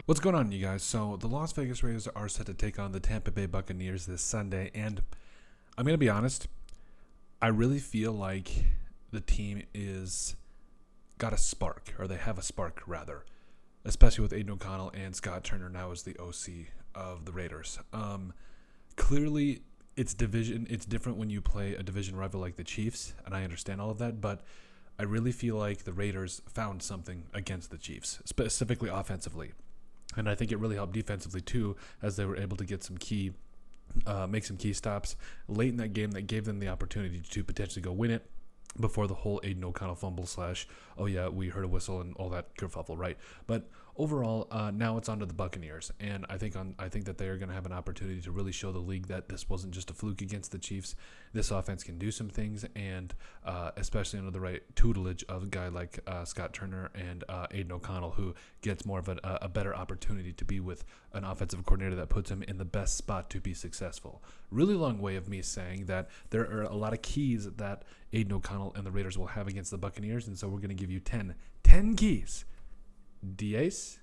What's going on, you guys? So the Las Vegas Raiders are set to take on the Tampa Bay Buccaneers this Sunday, and I'm going to be honest, I really feel like the team is got a spark, or they have a spark rather, especially with Aiden O'Connell and Scott Turner now as the OC of the Raiders. Clearly, it's different when you play a division rival like the Chiefs, and I understand all of that, but I really feel like the Raiders found something against the Chiefs, specifically offensively. And I think it really helped defensively too, as they were able to get make some key stops late in that game that gave them the opportunity to potentially go win it before the whole Aiden O'Connell fumble / oh yeah, we heard a whistle and all that kerfuffle, right? But overall, now it's on to the Buccaneers, and I think that they are going to have an opportunity to really show the league that this wasn't just a fluke against the Chiefs. This offense can do some things, and especially under the right tutelage of a guy like Scott Turner and Aiden O'Connell, who gets more of a better opportunity to be with an offensive coordinator that puts him in the best spot to be successful. Really long way of me saying that there are a lot of keys that Aiden O'Connell and the Raiders will have against the Buccaneers, and so we're going to give you 10 keys. DAs?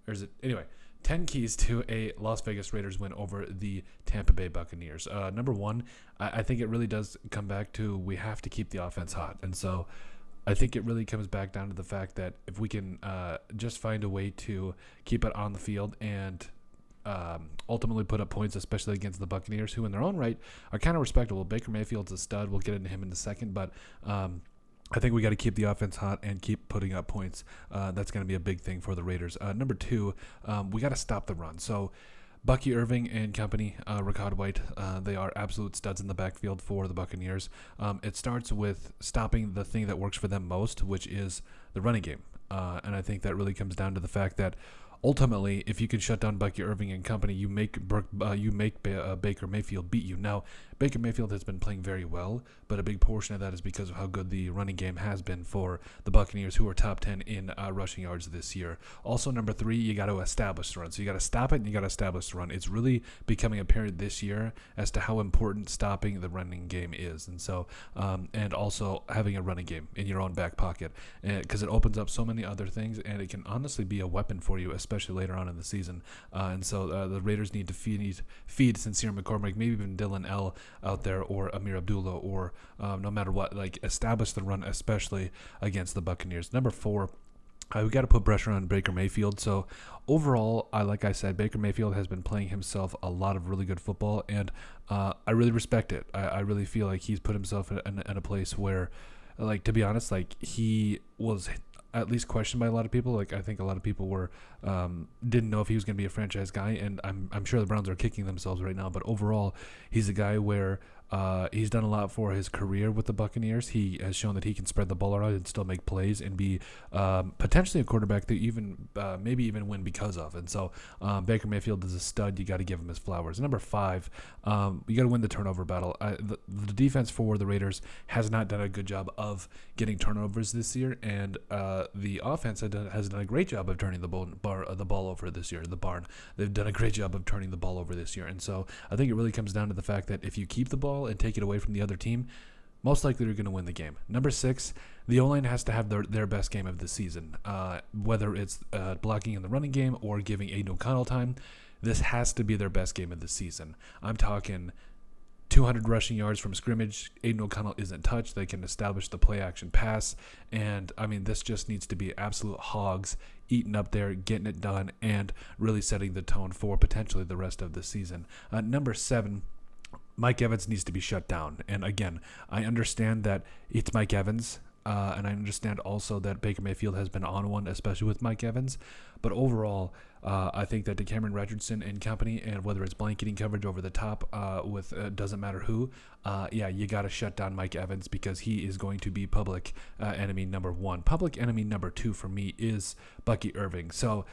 Or is it? Anyway, 10 keys to a Las Vegas Raiders win over the Tampa Bay Buccaneers. Number one, I think it really does come back to we have to keep the offense hot. And so I think it really comes back down to the fact that if we can just find a way to keep it on the field and ultimately put up points, especially against the Buccaneers, who in their own right are kind of respectable. Baker Mayfield's a stud. We'll get into him in a second, but I think we got to keep the offense hot and keep putting up points. That's going to be a big thing for the Raiders. Number two, we got to stop the run. So Bucky Irving and company, Rachaad White, they are absolute studs in the backfield for the Buccaneers. It starts with stopping the thing that works for them most, which is the running game. And I think that really comes down to the fact that ultimately, if you can shut down Bucky Irving and company, you make Baker Mayfield beat you. Now, Baker Mayfield has been playing very well, but a big portion of that is because of how good the running game has been for the Buccaneers, who are top 10 in rushing yards this year. Also, number three, you got to establish the run. So you got to stop it and you got to establish the run. It's really becoming apparent this year as to how important stopping the running game is. And so, and also having a running game in your own back pocket, because it opens up so many other things, and it can honestly be a weapon for you, especially later on in the season. And so the Raiders need to feed Sincere McCormick, maybe even Dylan L. out there, or Amir Abdullah, or no matter what, like establish the run, especially against the Buccaneers. Number four, we got to put pressure on Baker Mayfield. So overall, like I said, Baker Mayfield has been playing himself a lot of really good football, and I really respect it. I really feel like he's put himself in a place where, like, to be honest, like he was at least questioned by a lot of people. Like, I think a lot of people were didn't know if he was going to be a franchise guy, and I'm sure the Browns are kicking themselves right now. But overall, he's a guy where he's done a lot for his career with the Buccaneers. He has shown that he can spread the ball around and still make plays and be potentially a quarterback that even maybe even win because of. And so Baker Mayfield is a stud. You got to give him his flowers. Number five, you got to win the turnover battle. The defense for the Raiders has not done a good job of getting turnovers this year, and the offense has done a great job of turning the ball over this year. They've done a great job of turning the ball over this year. And so I think it really comes down to the fact that if you keep the ball and take it away from the other team, most likely you're going to win the game. Number six, the O-line has to have their best game of the season, whether it's blocking in the running game or giving Aiden O'Connell time. This has to be their best game of the season. I'm talking 200 rushing yards from scrimmage. Aiden O'Connell isn't touched. They can establish the play action pass. And I mean, this just needs to be absolute hogs eating up there, getting it done, and really setting the tone for potentially the rest of the season. Number seven, Mike Evans needs to be shut down. And again, I understand that it's Mike Evans, and I understand also that Baker Mayfield has been on one, especially with Mike Evans. But overall, I think that DeCameron Richardson and company, and whether it's blanketing coverage over the top with doesn't matter who, you got to shut down Mike Evans, because he is going to be public enemy number one. Public enemy number two for me is Bucky Irving. So,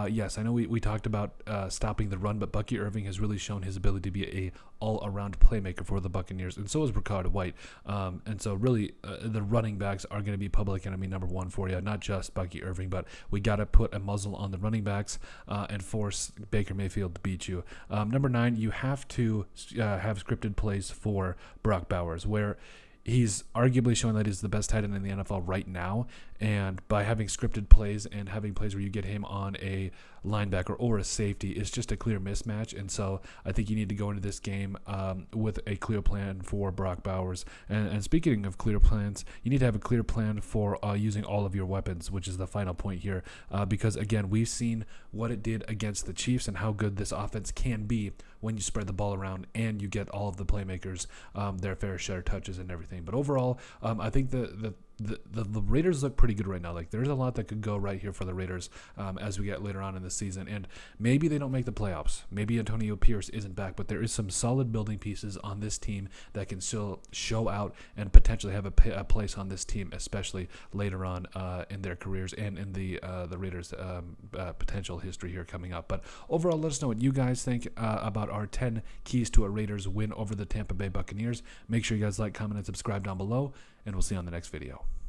yes, I know we talked about stopping the run, but Bucky Irving has really shown his ability to be a all-around playmaker for the Buccaneers, and so is Rachaad White. And so really the running backs are going to be public enemy number one for you, not just Bucky Irving, but we got to put a muzzle on the running backs and force Baker Mayfield to beat you. Number nine, you have to have scripted plays for Brock Bowers, where he's arguably showing that he's the best tight end in the NFL right now. And by having scripted plays and having plays where you get him on a linebacker or a safety, it's just a clear mismatch. And so I think you need to go into this game with a clear plan for Brock Bowers. And speaking of clear plans, you need to have a clear plan for using all of your weapons, which is the final point here. Because, again, we've seen what it did against the Chiefs and how good this offense can be when you spread the ball around and you get all of the playmakers their fair share of touches and everything. But overall, I think the Raiders look pretty good right now. Like, there's a lot that could go right here for the Raiders as we get later on in the season. And maybe they don't make the playoffs. Maybe Antonio Pierce isn't back, but there is some solid building pieces on this team that can still show out and potentially have a place on this team, especially later on in their careers and in the Raiders' potential history here coming up. But overall, let us know what you guys think about our 10 keys to a Raiders win over the Tampa Bay Buccaneers. Make sure you guys like, comment, and subscribe down below, and we'll see you on the next video.